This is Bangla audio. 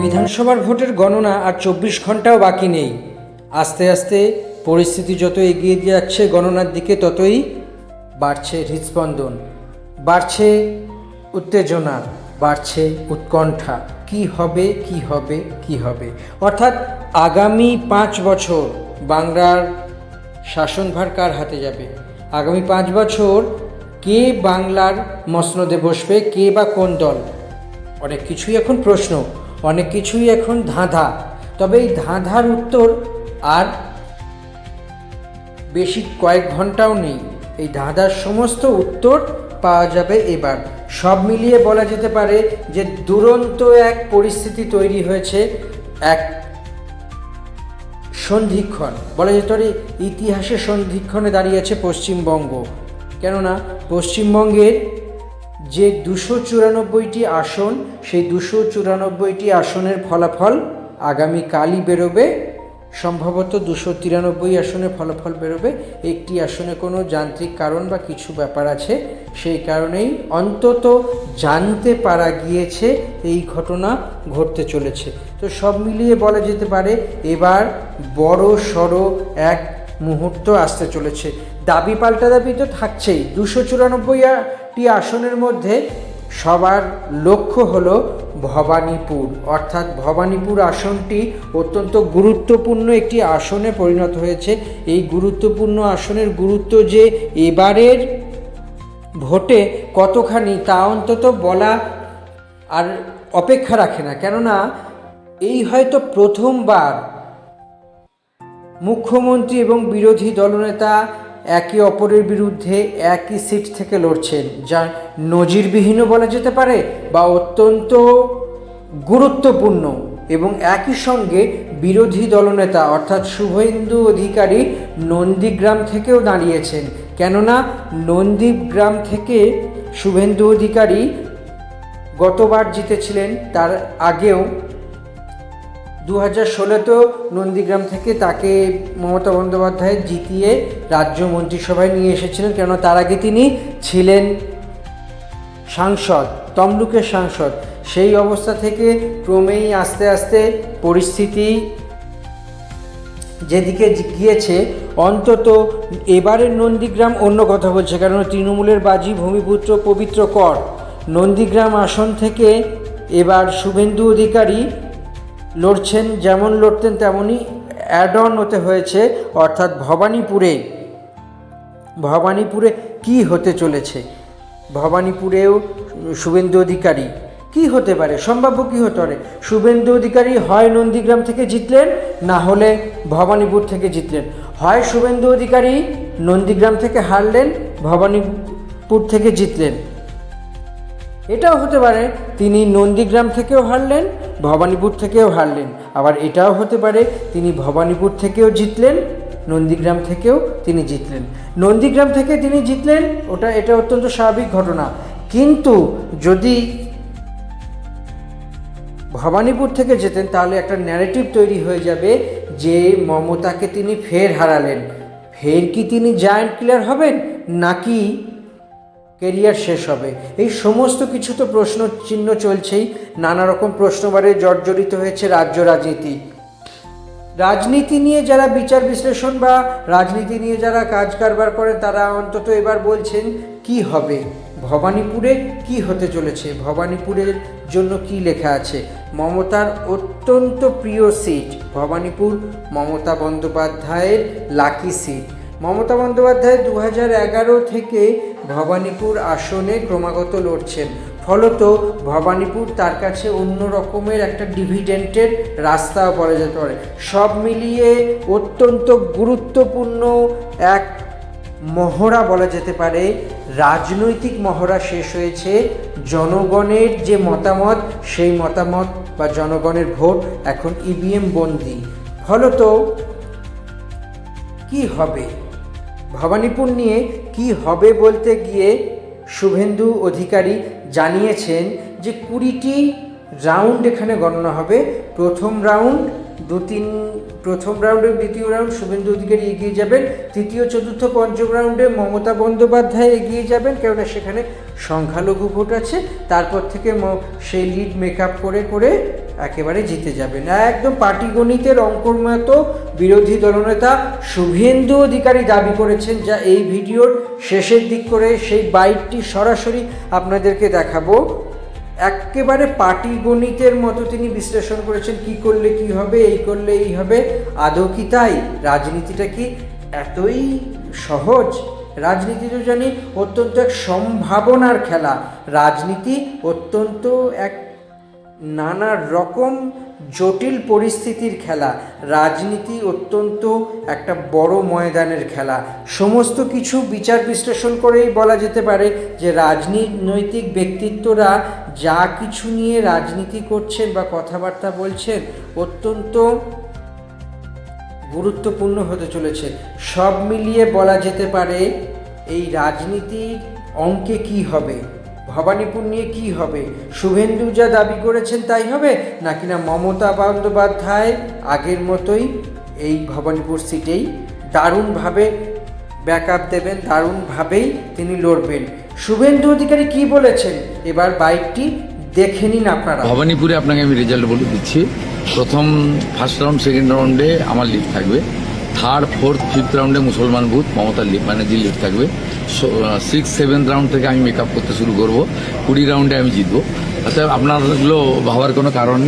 বিধানসভার ভোটের গণনা আর 24 ঘন্টাও বাকি নেই। আস্তে আস্তে পরিস্থিতি যত এগিয়ে যাচ্ছে গণনার দিকে, ততই বাড়ছে হৃদস্পন্দন, বাড়ছে উত্তেজনা, বাড়ছে উৎকণ্ঠা। কি হবে কি হবে কি হবে, অর্থাৎ আগামী 5 বছর বাংলার শাসনভার কার হাতে যাবে? আগামী 5 বছর কে বাংলার মসনদে বসবে, কে বা কোন দল? অনেক কিছুই এখন প্রশ্ন, অনেক কিছুই এখন ধাঁধা। তবে এই ধাঁধার উত্তর আর বেশি কয়েক ঘন্টাও নেই। এই ধাঁধার সমস্ত উত্তর পাওয়া যাবে এবার। সব মিলিয়ে বলা যেতে পারে যে দুরন্ত এক পরিস্থিতি তৈরি হয়েছে, এক সন্ধিক্ষণ বলা যেতে পারে, ইতিহাসের সন্ধিক্ষণে দাঁড়িয়েছে পশ্চিমবঙ্গ। কেননা পশ্চিমবঙ্গের যে 294টি আসন, সেই 294টি আসনের ফলাফল আগামীকালই বেরোবে। সম্ভবত 293 আসনে ফলাফল বেরোবে। একটি আসনে কোনো যান্ত্রিক কারণ বা কিছু ব্যাপার আছে, সেই কারণেই অন্তত জানতে পারা গিয়েছে এই ঘটনা ঘটতে চলেছে। তো সব মিলিয়ে বলা যেতে পারে এবার বড় সড়ো এক মুহূর্ত আসতে চলেছে। দাবি পাল্টা দাবি তো থাকছেই। 294টি আসনের মধ্যে সবার লক্ষ্য হলো ভবানীপুর, অর্থাৎ ভবানীপুর আসনটি অত্যন্ত গুরুত্বপূর্ণ একটি আসনে পরিণত হয়েছে। এই গুরুত্বপূর্ণ আসনের গুরুত্ব যে এবারের ভোটে কতখানি, তা অন্তত বলা আর অপেক্ষা রাখে না। কেননা এই হয়তো প্রথমবার মুখ্যমন্ত্রী এবং বিরোধী দলনেতা একে অপরের বিরুদ্ধে একই সিট থেকে লড়ছেন, যা নজিরবিহীনও বলা যেতে পারে বা অত্যন্ত গুরুত্বপূর্ণ। এবং একই সঙ্গে বিরোধী দলনেতা অর্থাৎ শুভেন্দু অধিকারী নন্দীগ্রাম থেকেও দাঁড়িয়েছেন। কেননা নন্দীগ্রাম থেকে শুভেন্দু অধিকারী গতবার জিতেছিলেন, তার আগেও 2016তেও নন্দীগ্রাম থেকে তাকে মমতা বন্দ্যোপাধ্যায় জিতিয়ে রাজ্য মন্ত্রিসভায় নিয়ে এসেছিলেন। কেন তার আগে তিনি ছিলেন সাংসদ, তমলুকের সাংসদ। সেই অবস্থা থেকে ক্রমেই আস্তে আস্তে পরিস্থিতি যেদিকে গিয়েছে, অন্তত এবারের নন্দীগ্রাম অন্য কথা বলছে। কারণ তৃণমূলের বাজি ভূমিপুত্র পবিত্র কর। নন্দীগ্রাম আসন থেকে এবার শুভেন্দু অধিকারী লড়ছেন, যেমন লড়তেন তেমনই অ্যাড অন হতে হয়েছে, অর্থাৎ ভবানীপুরে কি হতে চলেছে? ভবানীপুরেও শুভেন্দু অধিকারী কি হতে পারে, সম্ভাব্য কি হতে পারে? শুভেন্দু অধিকারী হয় নন্দীগ্রাম থেকে জিতলেন, না হলে ভবানীপুর থেকে জিতলেন। হয় শুভেন্দু অধিকারী নন্দীগ্রাম থেকে হারলেন, ভবানীপুর থেকে জিতলেন। এটাও হতে পারে তিনি নন্দীগ্রাম থেকেও হারলেন, ভবানীপুর থেকেও হারলেন। আবার এটাও হতে পারে তিনি ভবানীপুর থেকেও জিতলেন, নন্দীগ্রাম থেকেও তিনি জিতলেন। নন্দীগ্রাম থেকে তিনি জিতলেন, এটা অত্যন্ত স্বাভাবিক ঘটনা। কিন্তু যদি ভবানীপুর থেকে যেতেন, তাহলে একটা ন্যারেটিভ তৈরি হয়ে যাবে যে মমতাকে তিনি ফের হারালেন। ফের কি তিনি জায়ান্ট কিলার হবেন, নাকি কেরিয়ার শেষ হবে? এই সমস্ত কিছু তো প্রশ্ন চিহ্ন চলছেই। নানা রকম প্রশ্নবারে জর্জরিত হয়েছে রাজ্য রাজনীতি নিয়ে যারা বিচার বিশ্লেষণ বা রাজনীতি নিয়ে যারা কাজ কারবার করেন, তারা অন্তত এবার বলছেন কি হবে, ভবানীপুরে কি হতে চলেছে, ভবানীপুরের জন্য কি লেখা আছে। মমতার অত্যন্ত প্রিয় সিট ভবানীপুর, মমতা বন্দ্যোপাধ্যায়ের লাকি সিট। মমতা বন্দ্যোপাধ্যায় 2011 থেকে ভবানীপুর আসনে ক্রমাগত লড়ছেন। ফলত ভবানীপুর তার কাছে অন্য রকমের একটা ডিভিডেন্টের রাস্তাও বলা যেতে পারে। সব মিলিয়ে অত্যন্ত গুরুত্বপূর্ণ এক মহড়া বলা যেতে পারে, রাজনৈতিক মহড়া শেষ হয়েছে। জনগণের যে মতামত, সেই মতামত বা জনগণের ভোট এখন ইভিএম বন্দী। ফলত কি হবে, ভবানীপুর নিয়ে কি হবে বলতে গিয়ে শুভেন্দু অধিকারী জানিয়েছেন যে 20টি রাউন্ড এখানে গণনা হবে। প্রথম রাউন্ড প্রথম রাউন্ডে দ্বিতীয় রাউন্ড শুভেন্দু অধিকারী এগিয়ে যাবেন, তৃতীয় চতুর্থ পঞ্চম রাউন্ডে মমতা বন্দ্যোপাধ্যায় এগিয়ে যাবেন, কেননা সেখানে সংখ্যালঘু ভোট আছে। তারপর থেকে সেই লিড মেকআপ করে করে একেবারে জিতে যাবেন। একদম পাটিগণিতের অঙ্কর মতো বিরোধী দলনেতা শুভেন্দু অধিকারী দাবি করেছেন, যা এই ভিডিওর শেষের দিক করে সেই বাইটটি সরাসরি আপনাদেরকে দেখাবো। একেবারে পাটিগণিতের মতো তিনি বিশ্লেষণ করেছেন, কি করলে কি হবে, এই করলে এই হবে। আদৌ কি তাই? রাজনীতিটা কি এতই সহজ? রাজনীতি তো জানি অত্যন্ত এক সম্ভাবনার খেলা, রাজনীতি অত্যন্ত এক নানা রকম জটিল পরিস্থিতির খেলা, রাজনীতি অত্যন্ত একটা বড় ময়দানের খেলা। সমস্ত কিছু বিচার বিশ্লেষণ করেই বলা যেতে পারে যে রাজনৈতিক ব্যক্তিত্বরা যা কিছু নিয়ে রাজনীতি করছেন বা কথাবার্তা বলছেন অত্যন্ত গুরুত্বপূর্ণ হতে চলেছে। সব মিলিয়ে বলা যেতে পারে এই রাজনীতির অঙ্কে কি হবে, ভবানীপুর নিয়ে কি হবে, শুভেন্দু যা দাবি করেছেন তাই হবে, নাকি না মমতা বন্দ্যোপাধ্যায় আগের মতোই এই ভবানীপুর সিটেই দারুণভাবে ব্যাকআপ দেবেন, দারুণভাবেই তিনি লড়বেন। শুভেন্দু অধিকারী কি বলেছেন এবার বাইকটি দেখে নিন আপনারা। ভবানীপুরে আপনাকে আমি রেজাল্ট বলে দিচ্ছি। প্রথম ফার্স্ট রাউন্ড সেকেন্ড রাউন্ডে আমার লিড থাকবে, থার্ড ফোর্থ ফিফথ রাউন্ডে মুসলমান বুথ মমতার লিড মানে যে লিড থাকবে, সিক্স সেভেন্থ রাউন্ড থেকে আমি মেকআপ করতে শুরু করব, 20 রাউন্ডে আমি জিতবো। অর্থাৎ আপনারগুলো ভাবার কোনো কারণ নেই।